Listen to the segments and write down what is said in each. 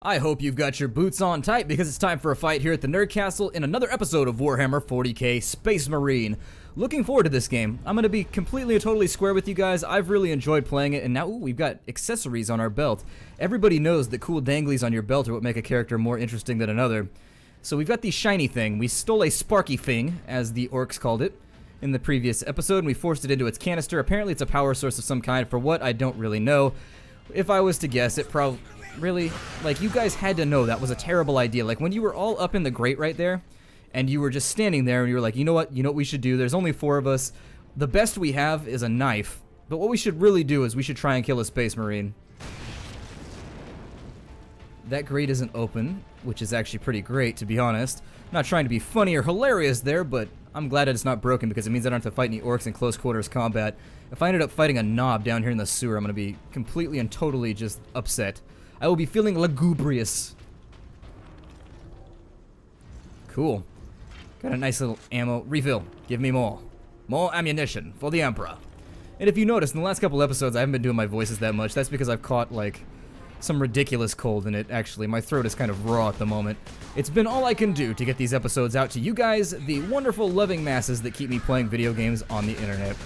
I hope you've got your boots on tight because it's time for a fight here at the Nerd Castle in another episode of Warhammer 40k Space Marine. Looking forward to this game. I'm going to be completely and totally square with you guys. I've really enjoyed playing it, and now we've got accessories on our belt. Everybody knows that cool danglies on your belt are what make a character more interesting than another. So we've got the shiny thing. We stole a sparky thing, as the orcs called it, in the previous episode, and we forced it into its canister. Apparently it's a power source of some kind. For what, I don't really know. If I was to guess, it probably... Really? Like, you guys had to know that was a terrible idea. Like, when you were all up in the grate right there, and you were just standing there, and you were like, you know what we should do? There's only 4 of us. The best we have is a knife. But what we should really do is we should try and kill a Space Marine. That grate isn't open, which is actually pretty great, to be honest. I'm not trying to be funny or hilarious there, but I'm glad that it's not broken because it means I don't have to fight any orcs in close quarters combat. If I ended up fighting a knob down here in the sewer, I'm going to be completely and totally just upset. I will be feeling lugubrious. Cool. Got a nice little ammo refill. Give me more. More ammunition for the Emperor. And if you notice, in the last couple episodes, I haven't been doing my voices that much. That's because I've caught, like, some ridiculous cold in it, actually. My throat is kind of raw at the moment. It's been all I can do to get these episodes out to you guys, the wonderful, loving masses that keep me playing video games on the internet.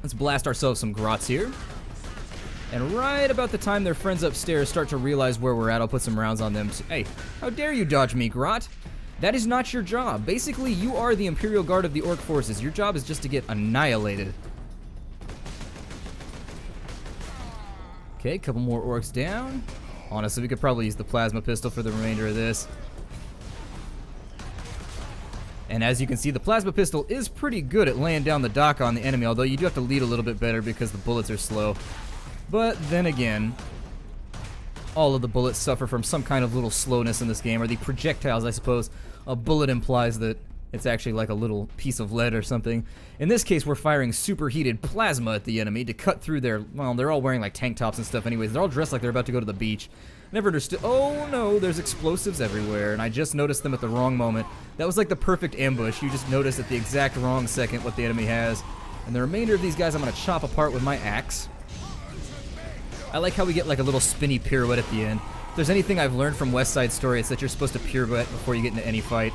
Let's blast ourselves some grots here. And right about the time their friends upstairs start to realize where we're at, I'll put some rounds on them. Hey, how dare you dodge me, Grot? That is not your job. Basically, you are the Imperial Guard of the Orc forces. Your job is just to get annihilated. Okay, a couple more orcs down. Honestly, we could probably use the plasma pistol for the remainder of this. And as you can see, the plasma pistol is pretty good at laying down the dock on the enemy, although you do have to lead a little bit better because the bullets are slow. But then again, all of the bullets suffer from some kind of little slowness in this game, or the projectiles, I suppose. A bullet implies that it's actually like a little piece of lead or something. In this case, we're firing superheated plasma at the enemy to cut through their... Well, they're all wearing like tank tops and stuff anyways. They're all dressed like they're about to go to the beach. Never understood... Oh no, there's explosives everywhere, and I just noticed them at the wrong moment. That was like the perfect ambush. You just notice at the exact wrong second what the enemy has. And the remainder of these guys I'm going to chop apart with my axe. I like how we get like a little spinny pirouette at the end. If there's anything I've learned from West Side Story, it's that you're supposed to pirouette before you get into any fight.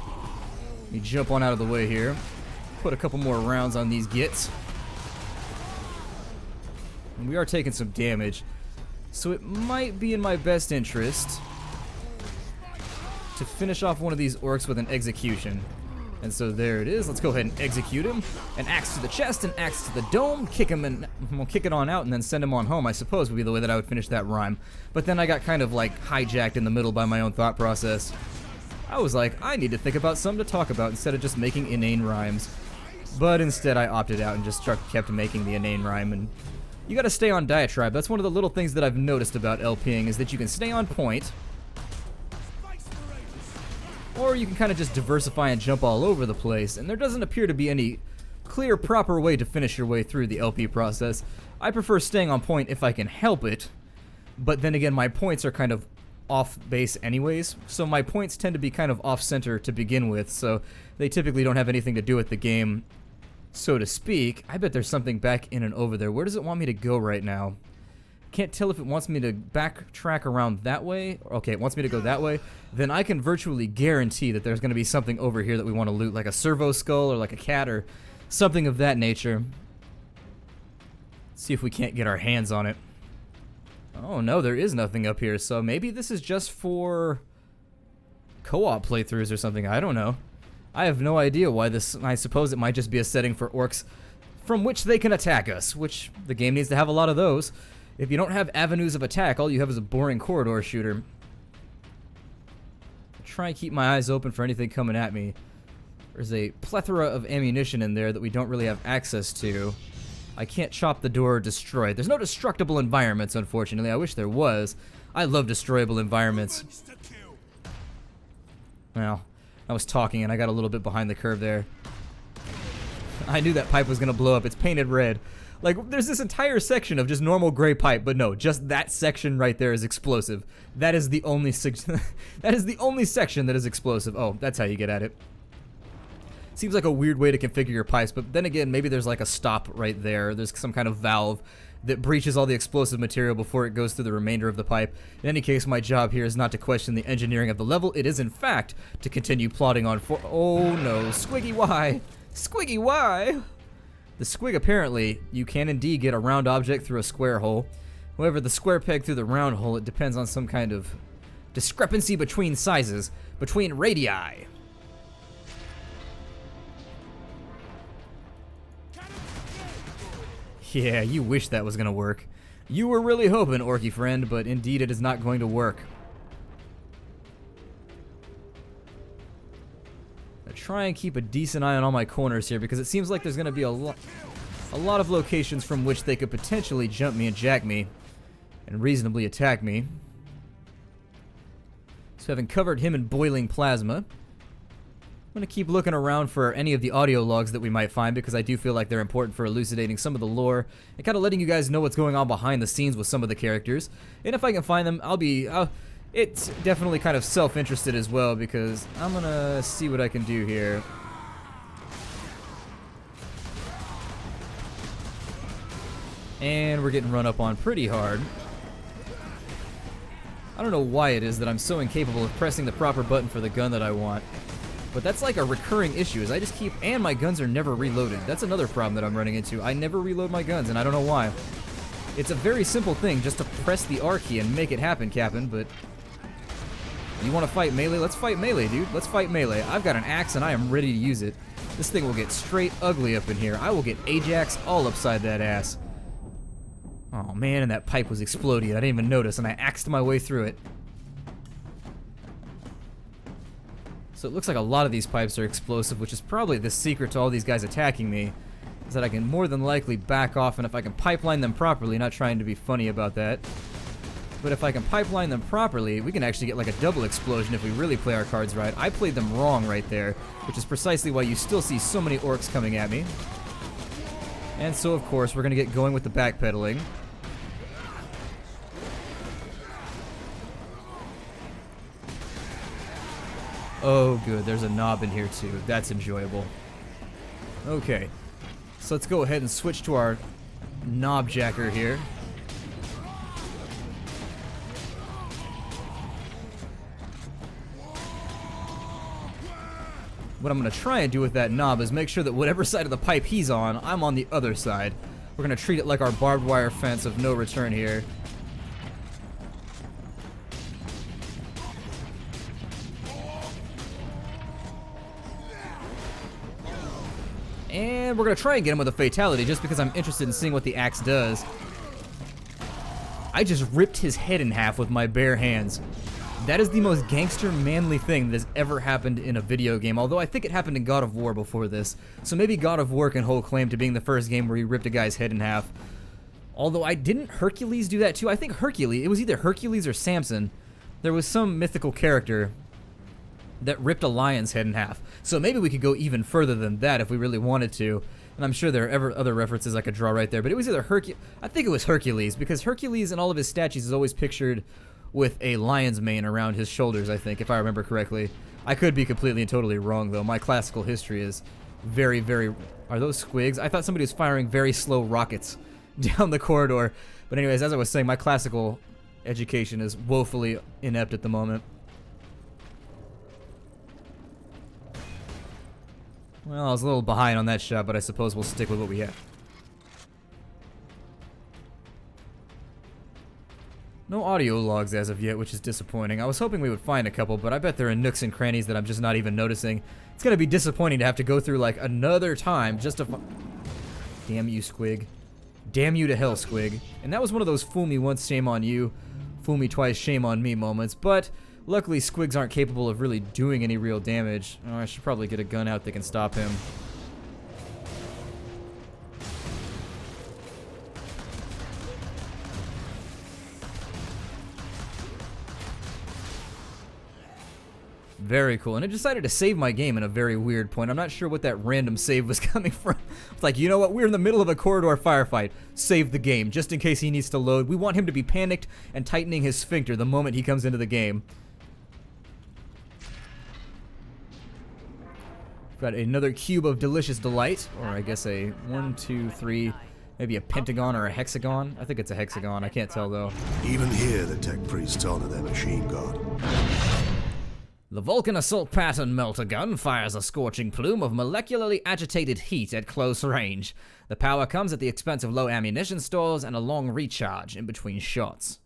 Let me jump on out of the way here. Put a couple more rounds on these gits. And we are taking some damage. So it might be in my best interest to finish off one of these orcs with an execution. And so there it is. Let's go ahead and execute him. An axe to the chest, an axe to the dome. Kick him and we'll kick it on out and then send him on home, I suppose would be the way that I would finish that rhyme. But then I got kind of like hijacked in the middle by my own thought process. I was like, I need to think about something to talk about instead of just making inane rhymes. But instead I opted out and just kept making the inane rhyme. And you gotta stay on diatribe. That's one of the little things that I've noticed about LPing is that you can stay on point. Or you can kind of just diversify and jump all over the place, and there doesn't appear to be any clear, proper way to finish your way through the LP process. I prefer staying on point if I can help it, but then again, my points are kind of off base anyways, so my points tend to be kind of off-center to begin with, so they typically don't have anything to do with the game, so to speak. I bet there's something back in and over there. Where does it want me to go right now? Can't tell if it wants me to backtrack around that way. Okay, it wants me to go that way. Then I can virtually guarantee that there's going to be something over here that we want to loot, like a servo skull or like a cat or something of that nature. Let's see if we can't get our hands on it. Oh no, there is nothing up here, so maybe this is just for co-op playthroughs or something. I don't know. I have no idea why this... I suppose it might just be a setting for orcs from which they can attack us, which the game needs to have a lot of those. If you don't have avenues of attack, all you have is a boring corridor shooter. Try and keep my eyes open for anything coming at me. There's a plethora of ammunition in there that we don't really have access to. I can't chop the door or destroy it. There's no destructible environments, unfortunately. I wish there was. I love destroyable environments. Well, I was talking and I got a little bit behind the curve there. I knew that pipe was going to blow up. It's painted red. Like, there's this entire section of just normal gray pipe, but no, just that section right there is explosive. That is the only that is the only section that is explosive. Oh, that's how you get at it. Seems like a weird way to configure your pipes, but then again, maybe there's like a stop right there. There's some kind of valve that breaches all the explosive material before it goes through the remainder of the pipe. In any case, my job here is not to question the engineering of the level. It is, in fact, to continue plodding on for— oh no, Squiggy, why? Squiggy, why? The squig, apparently, you can indeed get a round object through a square hole. However, the square peg through the round hole, it depends on some kind of discrepancy between sizes, between radii. Yeah, you wish that was gonna work. You were really hoping, Orky friend, but indeed it is not going to work. I try and keep a decent eye on all my corners here because it seems like there's gonna be a lot of locations from which they could potentially jump me and jack me and reasonably attack me. So having covered him in boiling plasma, I'm going to keep looking around for any of the audio logs that we might find because I do feel like they're important for elucidating some of the lore and kind of letting you guys know what's going on behind the scenes with some of the characters. And if I can find them, it's definitely kind of self-interested as well because I'm going to see what I can do here. And we're getting run up on pretty hard. I don't know why it is that I'm so incapable of pressing the proper button for the gun that I want. But that's like a recurring issue, is I just keep— and my guns are never reloaded. That's another problem that I'm running into. I never reload my guns, and I don't know why. It's a very simple thing, just to press the R key and make it happen, Captain, but— you want to fight melee? Let's fight melee, dude. Let's fight melee. I've got an axe, and I am ready to use it. This thing will get straight ugly up in here. I will get Ajax all upside that ass. Oh man, and that pipe was exploding. I didn't even notice, and I axed my way through it. So it looks like a lot of these pipes are explosive, which is probably the secret to all these guys attacking me, is that I can more than likely back off, and if I can pipeline them properly, not trying to be funny about that, but if I can pipeline them properly, we can actually get like a double explosion if we really play our cards right. I played them wrong right there, which is precisely why you still see so many orcs coming at me. And so, of course, we're going to get going with the backpedaling. Oh, good. There's a knob in here, too. That's enjoyable. Okay. So let's go ahead and switch to our knob jacker here. What I'm going to try and do with that knob is make sure that whatever side of the pipe he's on, I'm on the other side. We're going to treat it like our barbed wire fence of no return here. And we're going to try and get him with a fatality just because I'm interested in seeing what the axe does. I just ripped his head in half with my bare hands. That is the most gangster manly thing that has ever happened in a video game, although I think it happened in God of War before this. So maybe God of War can hold claim to being the first game where he ripped a guy's head in half. Although didn't Hercules do that too? I think Hercules, it was either Hercules or Samson. There was some mythical character that ripped a lion's head in half. So maybe we could go even further than that if we really wanted to. And I'm sure there are other references I could draw right there, but it was either I think it was Hercules, because Hercules in all of his statues is always pictured with a lion's mane around his shoulders, I think, if I remember correctly. I could be completely and totally wrong, though. My classical history is very, very— are those squigs? I thought somebody was firing very slow rockets down the corridor. But anyways, as I was saying, my classical education is woefully inept at the moment. Well, I was a little behind on that shot, but I suppose we'll stick with what we have. No audio logs as of yet, which is disappointing. I was hoping we would find a couple, but I bet they're in nooks and crannies that I'm just not even noticing. It's gonna be disappointing to have to go through like another time just to Damn you, Squig. Damn you to hell, Squig. And that was one of those fool me once, shame on you, fool me twice, shame on me moments, but luckily squigs aren't capable of really doing any real damage. Oh, I should probably get a gun out that can stop him. Very cool. And it decided to save my game in a very weird point. I'm not sure what that random save was coming from. It's like, you know what? We're in the middle of a corridor firefight. Save the game, just in case he needs to load. We want him to be panicked and tightening his sphincter the moment he comes into the game. Got another cube of delicious delight. Or I guess a 1, 2, 3, Maybe a pentagon or a hexagon? I think it's a hexagon. I can't tell, though. Even here, the tech priests honor their machine god. The Vulcan Assault Pattern Melter Gun fires a scorching plume of molecularly agitated heat at close range. The power comes at the expense of low ammunition stores and a long recharge in between shots.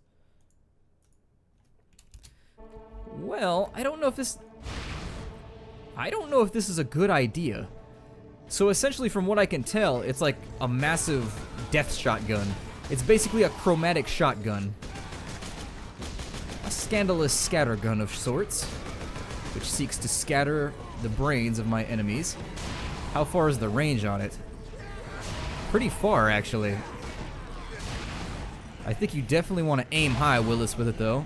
Well, I don't know if this is a good idea. So essentially, from what I can tell, it's like a massive death shotgun. It's basically a chromatic shotgun. A scandalous scattergun of sorts, which seeks to scatter the brains of my enemies. How far is the range on it? Pretty far, actually. I think you definitely want to aim high, Willis, with it, though.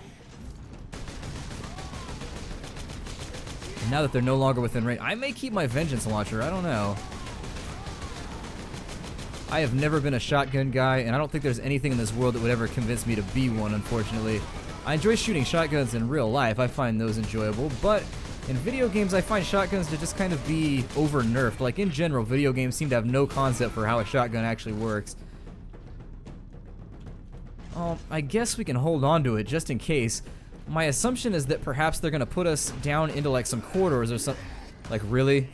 And now that they're no longer within range, I may keep my vengeance launcher, I don't know. I have never been a shotgun guy, and I don't think there's anything in this world that would ever convince me to be one, unfortunately. I enjoy shooting shotguns in real life, I find those enjoyable, but in video games I find shotguns to just kind of be over-nerfed. Like, in general, video games seem to have no concept for how a shotgun actually works. Oh, I guess we can hold on to it just in case. My assumption is that perhaps they're gonna put us down into like some corridors or something. Like, really?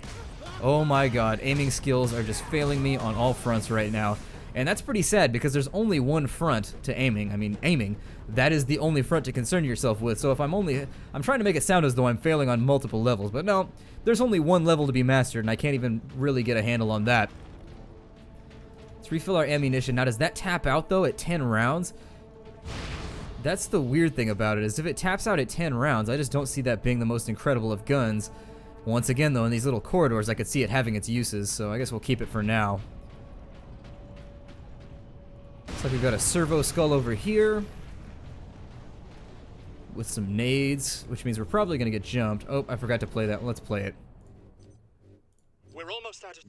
Oh my god, aiming skills are just failing me on all fronts right now. And that's pretty sad because there's only one front to aiming. I mean, aiming. That is the only front to concern yourself with. So if I'm trying to make it sound as though I'm failing on multiple levels, but no, there's only one level to be mastered and I can't even really get a handle on that. Let's refill our ammunition. Now, does that tap out though at 10 rounds? That's the weird thing about it, is if it taps out at 10 rounds, I just don't see that being the most incredible of guns. Once again, though, in these little corridors, I could see it having its uses, so I guess we'll keep it for now. Looks like we've got a servo skull over here with some nades, which means we're probably going to get jumped. Oh, I forgot to play that. Let's play it. We're almost out of...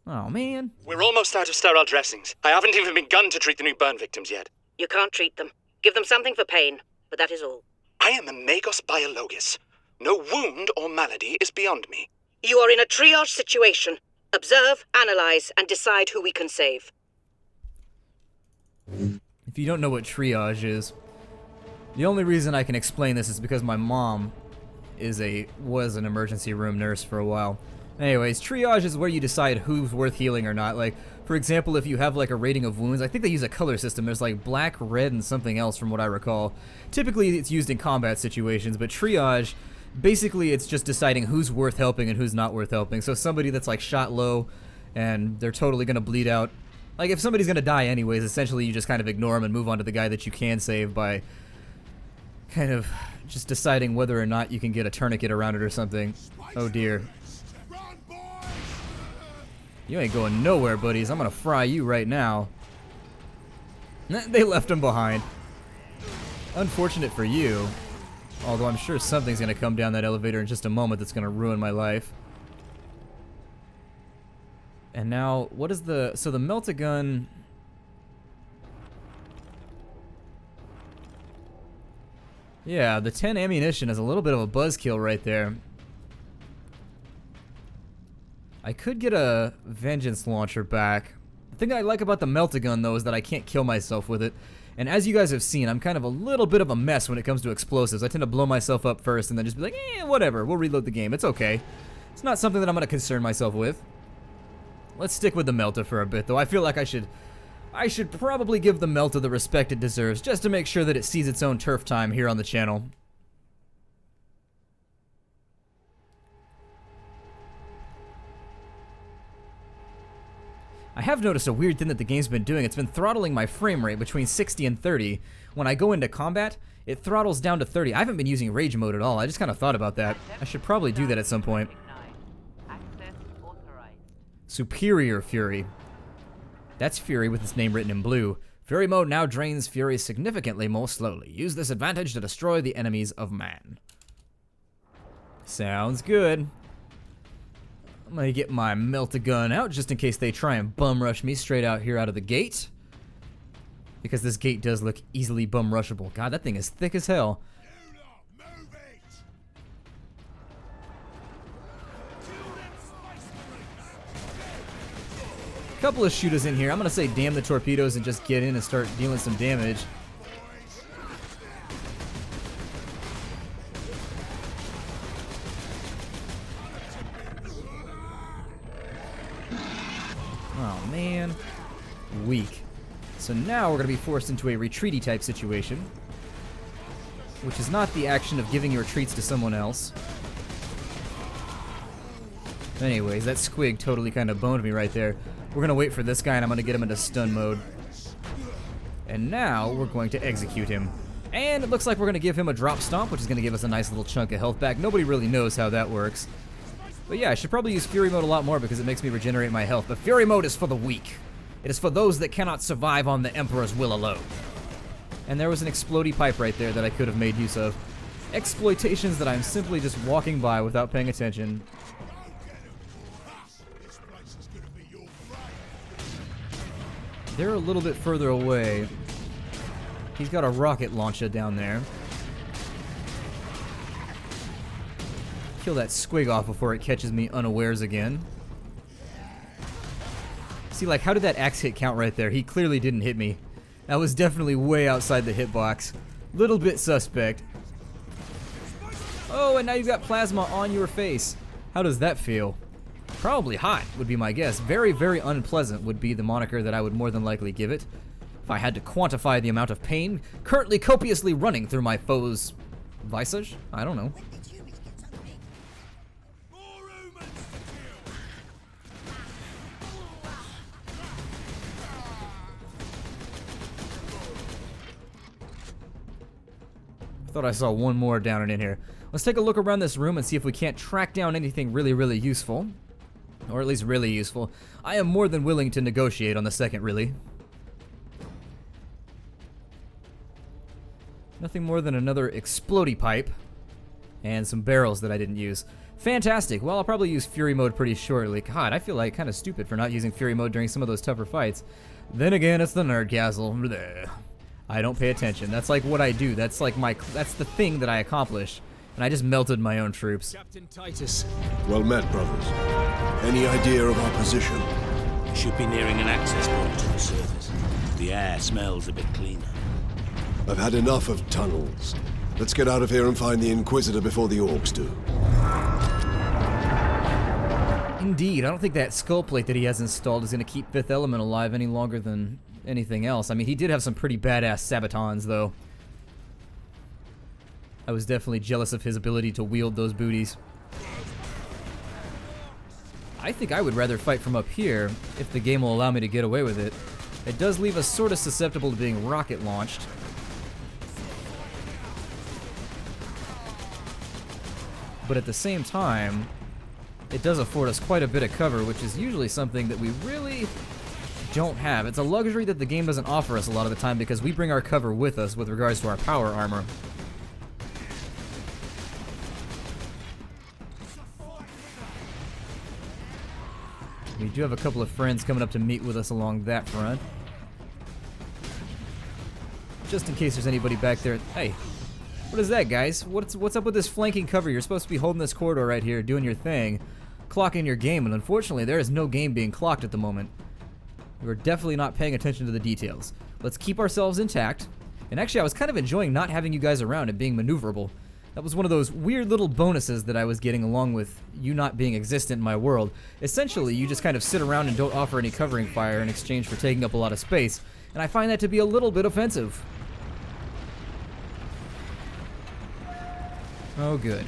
Oh, man. We're almost out of sterile dressings. I haven't even begun to treat the new burn victims yet. You can't treat them. Give them something for pain, but that is all. I am a magos biologis. No wound or malady is beyond me. You are in a triage situation. Observe, analyze, and decide who we can save. If you don't know what triage is, the only reason I can explain this is because my mom was an emergency room nurse for a while. Anyways, triage is where you decide who's worth healing or not. Like, for example, if you have like a rating of wounds, I think they use a color system. There's like black, red, and something else from what I recall. Typically, it's used in combat situations, but triage, basically, it's just deciding who's worth helping and who's not worth helping. So somebody that's like shot low and they're totally gonna bleed out. Like, if somebody's gonna die anyways, essentially you just kind of ignore them and move on to the guy that you can save by kind of just deciding whether or not you can get a tourniquet around it or something. Oh dear. You ain't going nowhere, buddies. I'm gonna fry you right now. They left him behind. Unfortunate for you. Although I'm sure something's gonna come down that elevator in just a moment that's gonna ruin my life. And now, what is the... So the melt-a-gun... Yeah, the 10 ammunition is a little bit of a buzzkill right there. I could get a vengeance launcher back. The thing I like about the melt-a-gun, though, is that I can't kill myself with it. And as you guys have seen, I'm kind of a little bit of a mess when it comes to explosives. I tend to blow myself up first and then just be like, whatever, we'll reload the game. It's okay. It's not something that I'm going to concern myself with. Let's stick with the Melta for a bit, though. I feel like I should probably give the Melta the respect it deserves, just to make sure that it sees its own turf time here on the channel. I have noticed a weird thing that the game's been doing. It's been throttling my frame rate between 60 and 30. When I go into combat, it throttles down to 30. I haven't been using rage mode at all. I just kind of thought about that. I should probably do that at some point. Superior Fury. That's Fury with its name written in blue. Fury mode now drains Fury significantly more slowly. Use this advantage to destroy the enemies of man. Sounds good. I'm gonna get my melt-a-gun out just in case they try and bum rush me straight out here out of the gate. Because this gate does look easily bum rushable. God, that thing is thick as hell. Couple of shooters in here. I'm gonna say damn the torpedoes and just get in and start dealing some damage. Oh man. Weak. So now we're gonna be forced into a retreaty type situation, which is not the action of giving your treats to someone else. Anyways, that squig totally kind of boned me right there. We're gonna wait for this guy and I'm gonna get him into stun mode. And now we're going to execute him. And it looks like we're gonna give him a drop stomp, which is gonna give us a nice little chunk of health back. Nobody really knows how that works. But yeah, I should probably use Fury mode a lot more because it makes me regenerate my health. But Fury mode is for the weak. It is for those that cannot survive on the Emperor's will alone. And there was an explodey pipe right there that I could have made use of. Exploitations that I'm simply just walking by without paying attention. They're a little bit further away. He's got a rocket launcher down there. Kill that squig off before it catches me unawares again. See, like, how did that axe hit count right there? He clearly didn't hit me. That was definitely way outside the hitbox. Little bit suspect. Oh, and now you've got plasma on your face. How does that feel? Probably hot, would be my guess. Very, very unpleasant would be the moniker that I would more than likely give it. If I had to quantify the amount of pain currently copiously running through my foe's visage? I don't know. Thought I saw one more down and in here. Let's take a look around this room and see if we can't track down anything really, really useful. Or at least really useful. I am more than willing to negotiate on the second really. Nothing more than another explodey pipe. And some barrels that I didn't use. Fantastic. Well, I'll probably use Fury mode pretty shortly. God, I feel like kind of stupid for not using Fury mode during some of those tougher fights. Then again, it's the Nerd Castle. Blech. I don't pay attention. That's like what I do. That's like that's the thing that I accomplish. And I just melted my own troops. Captain Titus. Well met, brothers. Any idea of our position? We should be nearing an access point to the surface. The air smells a bit cleaner. I've had enough of tunnels. Let's get out of here and find the Inquisitor before the orcs do. Indeed, I don't think that skull plate that he has installed is going to keep Fifth Element alive any longer than anything else. I mean, he did have some pretty badass sabatons, though. I was definitely jealous of his ability to wield those booties. I think I would rather fight from up here if the game will allow me to get away with it. It does leave us sort of susceptible to being rocket launched. But at the same time, it does afford us quite a bit of cover, which is usually something that we really don't have. It's a luxury that the game doesn't offer us a lot of the time because we bring our cover with us with regards to our power armor. We do have a couple of friends coming up to meet with us along that front. Just in case there's anybody back there. Hey, what is that, guys? What's up with this flanking cover? You're supposed to be holding this corridor right here, doing your thing, clocking your game, and unfortunately there is no game being clocked at the moment. We're definitely not paying attention to the details. Let's keep ourselves intact. And actually, I was kind of enjoying not having you guys around and being maneuverable. That was one of those weird little bonuses that I was getting along with you not being existent in my world. Essentially, you just kind of sit around and don't offer any covering fire in exchange for taking up a lot of space. And I find that to be a little bit offensive. Oh, good.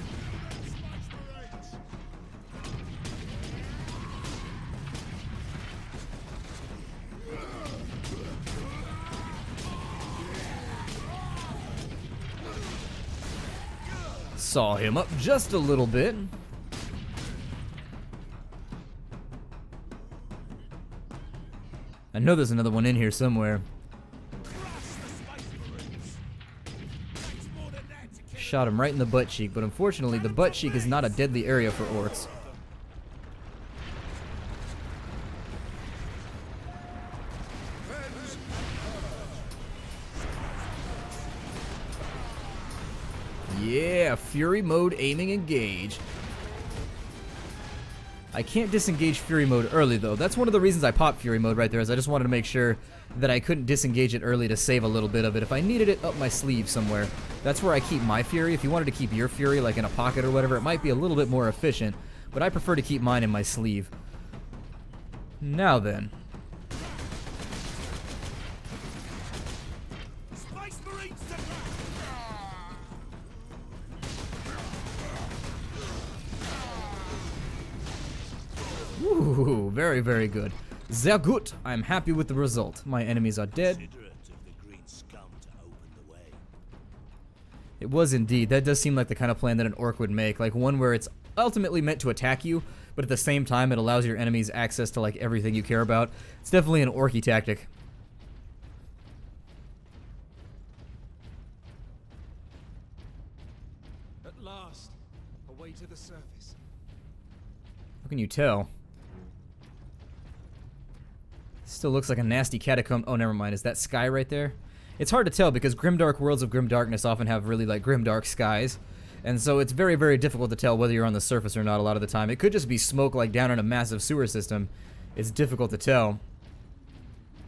Saw him up just a little bit. I know there's another one in here somewhere. Shot him right in the butt cheek, but unfortunately the butt cheek is not a deadly area for orcs. Yeah, Fury mode, aiming, engage. I can't disengage Fury Mode early, though. That's one of the reasons I popped Fury Mode right there, is I just wanted to make sure that I couldn't disengage it early to save a little bit of it. If I needed it up my sleeve somewhere, that's where I keep my Fury. If you wanted to keep your Fury, like in a pocket or whatever, it might be a little bit more efficient, but I prefer to keep mine in my sleeve. Now then. Ooh, very, very good. Sehr gut. I'm happy with the result. My enemies are dead. It was indeed. That does seem like the kind of plan that an orc would make. Like one where it's ultimately meant to attack you, but at the same time it allows your enemies access to like everything you care about. It's definitely an orky tactic. At last, away to the surface. How can you tell? Still looks like a nasty catacomb. Oh, never mind. Is that sky right there? It's hard to tell because grimdark worlds of grimdarkness often have really like grimdark skies. And so it's very, very difficult to tell whether you're on the surface or not a lot of the time. It could just be smoke like down in a massive sewer system. It's difficult to tell.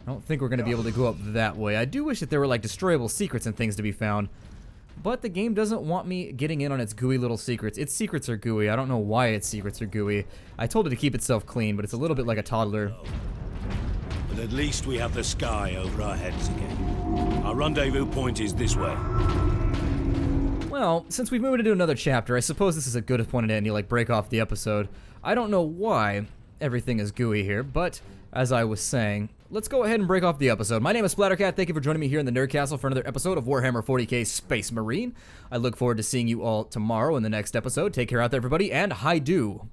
I don't think we're going to be able to go up that way. I do wish that there were like destroyable secrets and things to be found. But the game doesn't want me getting in on its gooey little secrets. Its secrets are gooey. I don't know why its secrets are gooey. I told it to keep itself clean, but it's a little bit like a toddler. But at least we have the sky over our heads again. Our rendezvous point is this way. Well, since we've moved into another chapter, I suppose this is a good point to end. You like break off the episode. I don't know why everything is gooey here, but as I was saying, let's go ahead and break off the episode. My name is Splattercat. Thank you for joining me here in the Nerd Castle for another episode of Warhammer 40k Space Marine. I look forward to seeing you all tomorrow in the next episode. Take care out there, everybody, and hi-do.